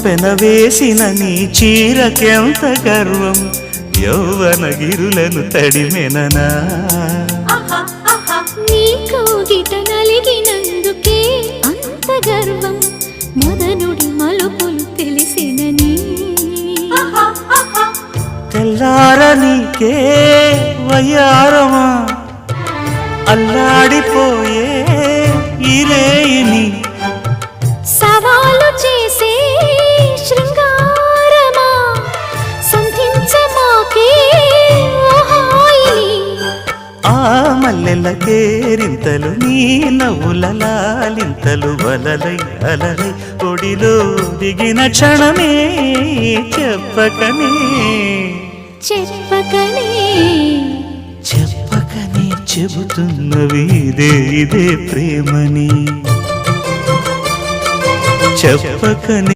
పెనవేసిన నీ చీరకెంత గర్వం యౌవన గిరులను తడిమెననా నీ కోగిట నలిగినందుకే అంత గర్వం మదనుడి మలుపులు తెలిసినని తెల్లార నీకే వయ్యారమా అల్లాడిపోయే ఇరేయిని సవాలు చేసే శృంగారమా సంధించమాకే ఆ మల్లెల కేరింతలు నీ నవ్వుల లాలింతలు వలలై అలలై ఒడిలో దిగిన క్షణమే చెప్పకనే చెప్పకనే చెప్పకనే చెబుతున్నవి ఇదే ప్రేమని చెప్పకనే